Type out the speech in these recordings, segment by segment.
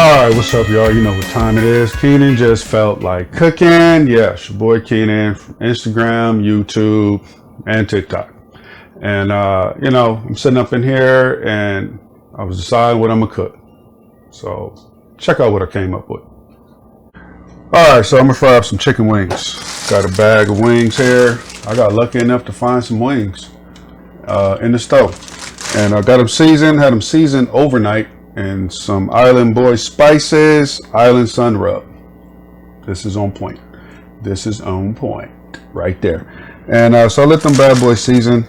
Alright, what's up, y'all? You know what time it is. Keenan just felt like cooking. Yeah, it's your boy Keenan from Instagram, YouTube, and TikTok. And, I'm sitting up in here and I was deciding what I'm going to cook. So, check out what I came up with. Alright, so I'm going to fry up some chicken wings. Got a bag of wings here. I got lucky enough to find some wings in the stove. And I got them seasoned, had them seasoned overnight. And some Island Boy spices, Island Sun Rub. This is on point. This is on point right there. And so I let them bad boys season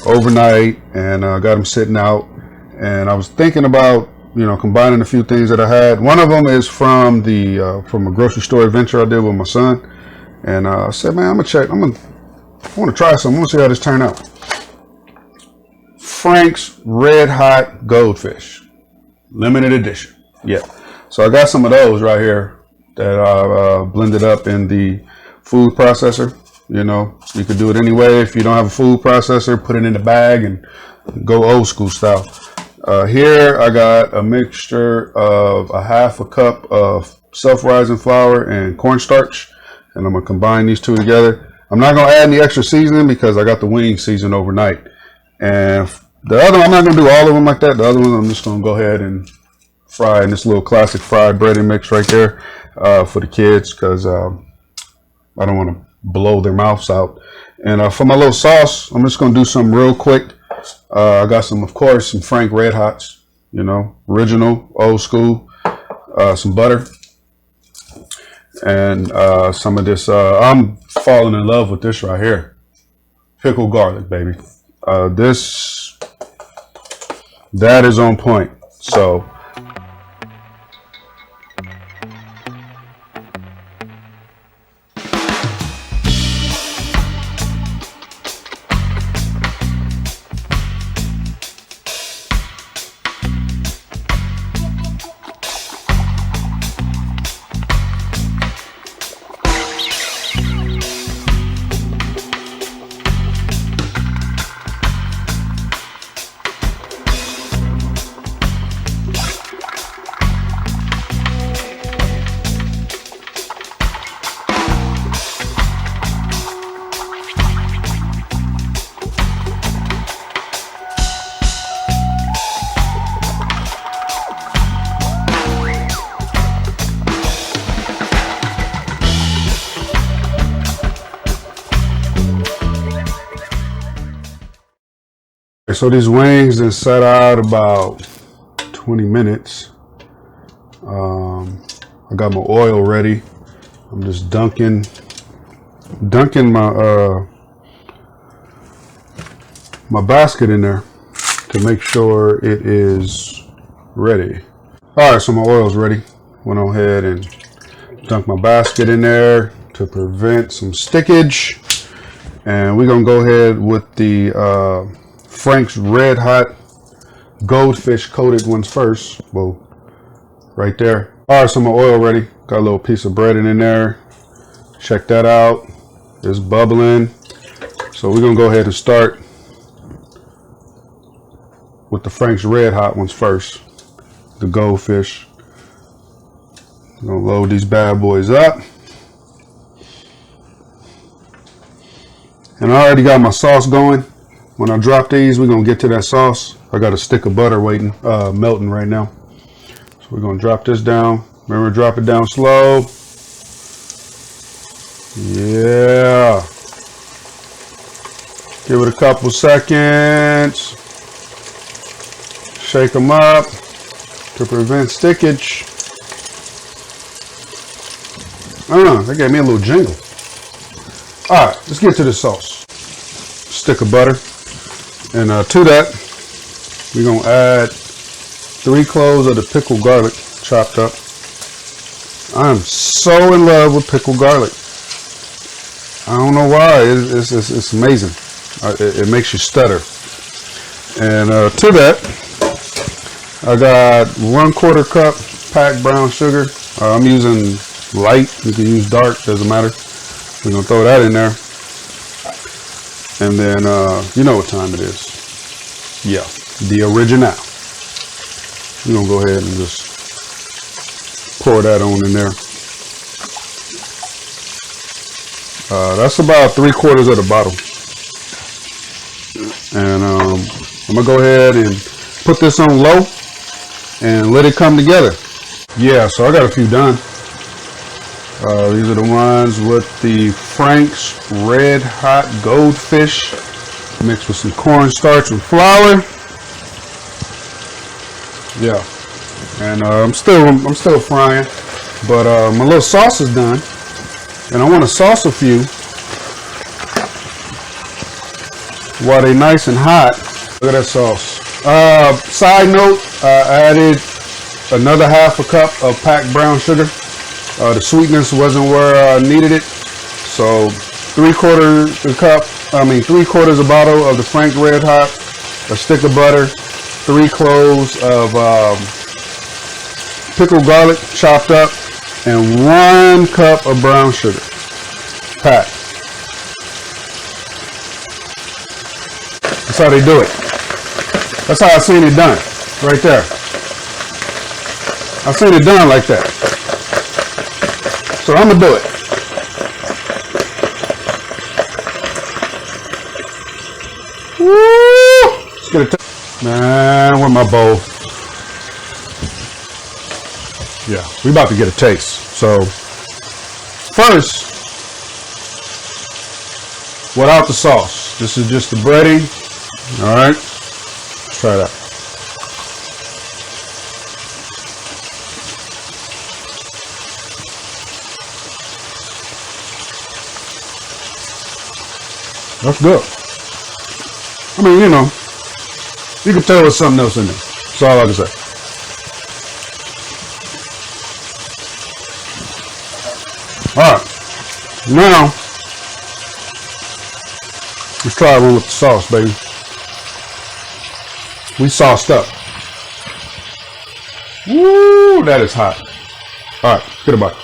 overnight, and got them sitting out. And I was thinking about, combining a few things that I had. One of them is from a grocery store adventure I did with my son. And I said, man, I want to try some. I want to see how this turn out. Frank's Red Hot Goldfish. Limited edition. Yeah. So I got some of those right here that I blended up in the food processor. You could do it anyway. If you don't have a food processor, put it in the bag and go old school style. Here I got a mixture of a half a cup of self-rising flour and cornstarch, and I'm gonna combine these two together. I'm not gonna add any extra seasoning because I got the wings seasoned overnight. And the other one, I'm not going to do all of them like that. The other one, I'm just going to go ahead and fry in this little classic fried breading mix right there for the kids, because I don't want to blow their mouths out. And for my little sauce, I'm just going to do something real quick. I got some Frank Red Hots, original, old school, some butter, and some of this. I'm falling in love with this right here. Pickled garlic, baby. That is on point. So these wings then set out about 20 minutes. I got my oil ready. I'm just dunking my basket in there to make sure it is ready. All right, so my oil's ready. Went on ahead and dunked my basket in there to prevent some stickage. And we're gonna go ahead with the Frank's Red Hot Goldfish coated ones first. Whoa, right there. All right, so my oil ready. Got a little piece of bread in there. Check that out. It's bubbling. So we're gonna go ahead and start with the Frank's Red Hot ones first. The goldfish. I'm gonna load these bad boys up. And I already got my sauce going. When I drop these, we're gonna get to that sauce. I got a stick of butter waiting, melting right now. So we're gonna drop this down. Remember, drop it down slow. Yeah. Give it a couple seconds. Shake them up to prevent stickage. That gave me a little jingle. All right, let's get to the sauce. Stick of butter. And to that, we're going to add 3 cloves of the pickled garlic chopped up. I am so in love with pickled garlic. I don't know why. It's amazing. It makes you stutter. And to that, I got 1/4 cup packed brown sugar. I'm using light. You can use dark. Doesn't matter. We're going to throw that in there. And then, you know what time it is. Yeah, the original. We're going to go ahead and just pour that on in there. That's about 3/4 of the bottle. And I'm gonna go ahead and put this on low and let it come together. Yeah, so I got a few done. These are the ones with the Frank's Red Hot Goldfish mixed with some cornstarch and flour. Yeah, and I'm still frying, but my little sauce is done, and I want to sauce a few while they're nice and hot. Look at that sauce. Side note, I added another 1/2 cup of packed brown sugar. The sweetness wasn't where I needed it, so 3/4 a bottle of the Frank Red Hot, a stick of butter, 3 cloves of pickled garlic chopped up, and 1 cup of brown sugar packed. That's how they do it. That's how I seen it done, right there. I seen it done like that. So I'm gonna do it. Woo! Let's get it. Man, where my bowl? Yeah, we about to get a taste. So first, without the sauce, this is just the breading. All right, let's try that. That's good. I mean, you know, you can tell there's something else in there. That's all I can say. All right, now let's try one with the sauce, baby. We sauced up. Woo, that is hot. All right, get a bite.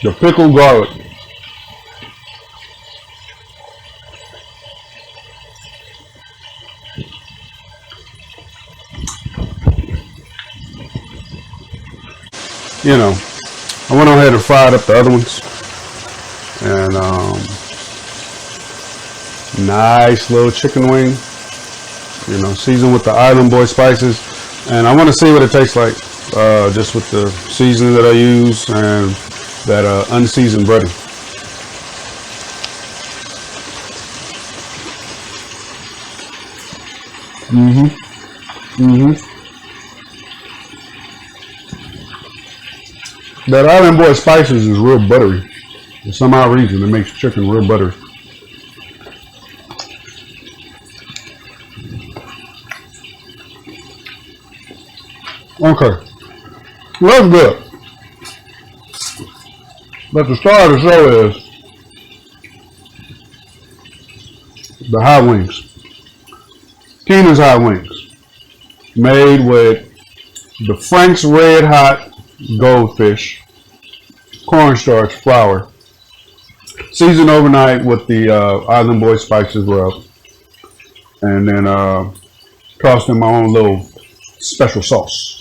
The pickled garlic. You know, I went ahead and fried up the other ones, and nice little chicken wing, you know, seasoned with the Island Boy spices, and I want to see what it tastes like, just with the seasoning that I use and that unseasoned breading. That Island Boy spices is real buttery. For some odd reason, it makes chicken real buttery. Okay, well, that's good. But the star of the show is the hot wings. Keenan's hot wings, made with the Frank's Red Hot Goldfish, cornstarch, flour, seasoned overnight with the Island Boy spices rub, and then tossed in my own little special sauce.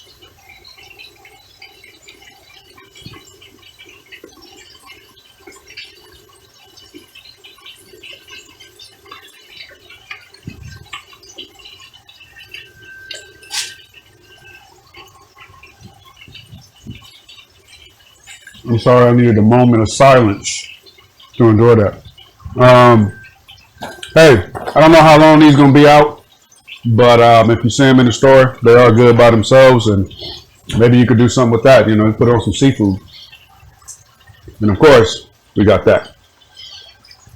I'm sorry, I needed a moment of silence to enjoy that. Hey, I don't know how long these gonna be out, but if you see them in the store, they are good by themselves, and maybe you could do something with that. You know, put on some seafood, and of course, we got that.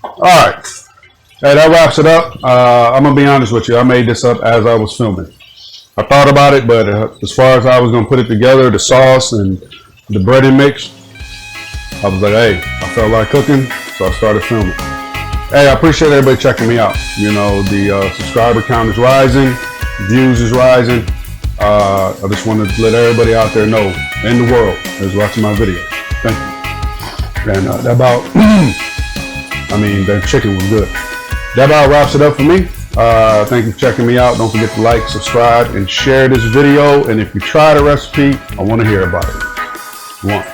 All right, hey, that wraps it up. I'm gonna be honest with you. I made this up as I was filming. I thought about it, but as far as I was gonna put it together, the sauce and the breading mix, I was like, hey, I felt like cooking, so I started filming. Hey, I appreciate everybody checking me out. You know, the subscriber count is rising, views is rising. I just want to let everybody out there know, in the world, that's watching my video. Thank you. And that about, I mean, that chicken was good. That about wraps it up for me. Thank you for checking me out. Don't forget to like, subscribe, and share this video. And if you try the recipe, I want to hear about it. One.